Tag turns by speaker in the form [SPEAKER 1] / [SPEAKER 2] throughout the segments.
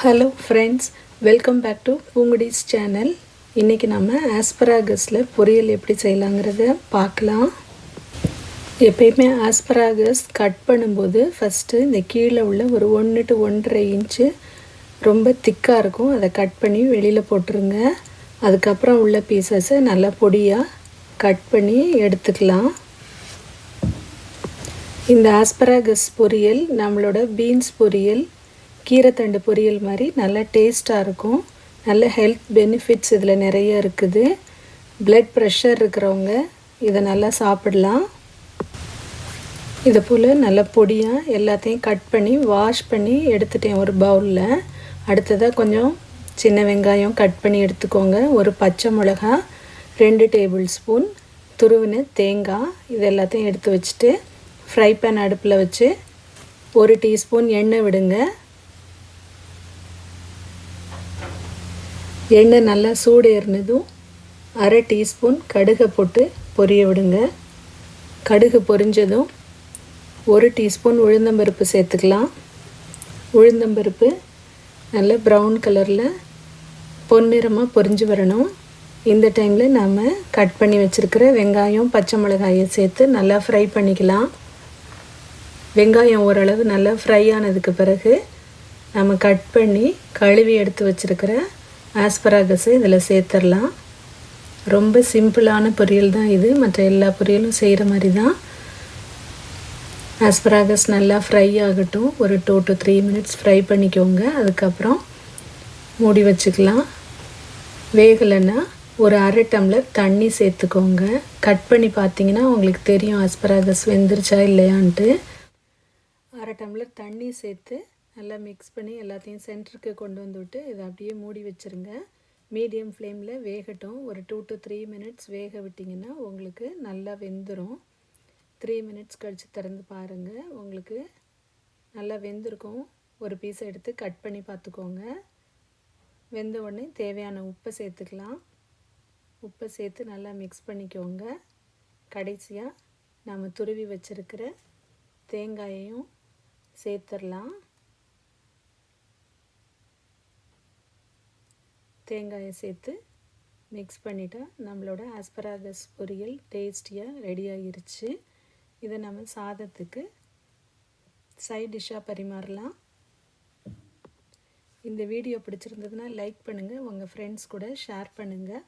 [SPEAKER 1] Hello friends, welcome back to Poongodi's channel. இன்னைக்கு நாம ஆஸ்பராகஸ்ல பொரியல் எப்படி செய்யலாம்ங்கறத பார்க்கலாம். எப்பவுமே ஆஸ்பராகஸ் கட் பண்ணும்போது ஃபர்ஸ்ட் இந்த கீழ உள்ள ஒரு 1 to 1.5 இன்ச் ரொம்ப திக்கா இருக்கும். அதை கட் பண்ணி வெளியில போட்டுருங்க. அதுக்கு அப்புறம் உள்ள பீசஸ் நல்லா பொடியா கட் பண்ணி எடுத்துக்கலாம். இந்த ஆஸ்பராகஸ் பொரியல் நம்மளோட பீன்ஸ் பொரியல் கீரைத்தண்டு பொரியல் மாதிரி நல்ல டேஸ்ட்டாக இருக்கும். நல்ல ஹெல்த் பெனிஃபிட்ஸ் இதில் நிறைய இருக்குது. பிளட் ப்ரெஷர் இருக்கிறவங்க இதை நல்லா சாப்பிடலாம். இதை போல் நல்ல பொடியாக எல்லாத்தையும் கட் பண்ணி வாஷ் பண்ணி எடுத்துட்டேன் ஒரு பவுலில். அடுத்ததாக கொஞ்சம் சின்ன வெங்காயம் கட் பண்ணி எடுத்துக்கோங்க. ஒரு பச்சை மிளகா, 2 டேபிள் ஸ்பூன் துருவின தேங்காய், இது எல்லாத்தையும் எடுத்து வச்சுட்டு ஃப்ரை பேன் அடுப்பில் வச்சு 1 டீஸ்பூன் எண்ணெய் விடுங்க. எண்ணெய் நல்லா சூடு ஏறினதும் 1/2 டீஸ்பூன் கடுகை போட்டு பொரிய விடுங்க. கடுகு பொரிஞ்சதும் 1 டீஸ்பூன் உளுந்தம்பருப்பு சேர்த்துக்கலாம். உளுந்தம்பருப்பு நல்ல ப்ரௌன் கலரில் பொன்னிறமாக பொரிஞ்சு வரணும். இந்த டைமில் நாம் கட் பண்ணி வச்சுருக்கிற வெங்காயம் பச்சை மிளகாயை சேர்த்து நல்லா ஃப்ரை பண்ணிக்கலாம். வெங்காயம் ஓரளவு நல்லா ஃப்ரை ஆனதுக்கு பிறகு நம்ம கட் பண்ணி கழுவி எடுத்து வச்சுருக்கிற ஆஸ்பராகஸை இதில் சேர்த்துடலாம். ரொம்ப சிம்பிளான பொரியல் தான் இது. மற்ற எல்லா பொரியலும் செய்கிற மாதிரி தான். ஆஸ்பராகஸ் நல்லா ஃப்ரை ஆகட்டும். ஒரு 2 to 3 மினிட்ஸ் ஃப்ரை பண்ணிக்கோங்க. அதுக்கப்புறம் மூடி வச்சுக்கலாம். வேகலைன்னா ஒரு 1/2 டம்ளர் தண்ணி சேர்த்துக்கோங்க. கட் பண்ணி பார்த்தீங்கன்னா உங்களுக்கு தெரியும் ஆஸ்பராகஸ் வெந்துருச்சா இல்லையான்ட்டு. 1/2 டம்ளர் தண்ணி சேர்த்து நல்லா மிக்ஸ் பண்ணி எல்லாத்தையும் சென்டருக்கு கொண்டு வந்துவிட்டு இதை அப்படியே மூடி வச்சுருங்க. மீடியம் ஃப்ளேமில் வேகட்டும். ஒரு 2 to 3 மினிட்ஸ் வேக விட்டிங்கன்னா உங்களுக்கு நல்லா வெந்துடும். 3 மினிட்ஸ் கழித்து திறந்து பாருங்கள். உங்களுக்கு நல்லா வெந்திருக்கும். ஒரு பீஸை எடுத்து கட் பண்ணி பார்த்துக்கோங்க. வெந்த உடனே தேவையான உப்பை சேர்த்துக்கலாம். உப்பை சேர்த்து நல்லா மிக்ஸ் பண்ணிக்கோங்க. கடைசியாக நாம் துருவி வச்சுருக்கிற தேங்காயையும் சேர்த்துடலாம். தேங்காயை சேர்த்து மிக்ஸ் பண்ணிட்டா நம்மளோட ஆஸ்பராகஸ் பொரியல் டேஸ்டியாக ரெடி ஆகிருச்சு. இதை நம்ம சாதத்துக்கு சைட் டிஷ்ஷாக பரிமாறலாம். இந்த வீடியோ பிடிச்சிருந்ததுன்னா லைக் பண்ணுங்கள், உங்கள் ஃப்ரெண்ட்ஸ் கூட ஷேர் பண்ணுங்கள்.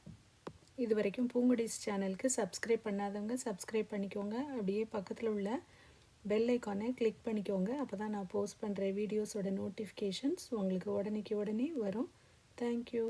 [SPEAKER 1] இது வரைக்கும் பூங்குடிஸ் சேனலுக்கு சப்ஸ்கிரைப் பண்ணாதவங்க சப்ஸ்கிரைப் பண்ணிக்கோங்க. அப்படியே பக்கத்தில் உள்ள பெல் ஐக்கானை கிளிக் பண்ணிக்கோங்க. அப்போ தான் நான் போஸ்ட் பண்ணுற வீடியோஸோட நோட்டிஃபிகேஷன்ஸ் உங்களுக்கு உடனே வரும். Thank you.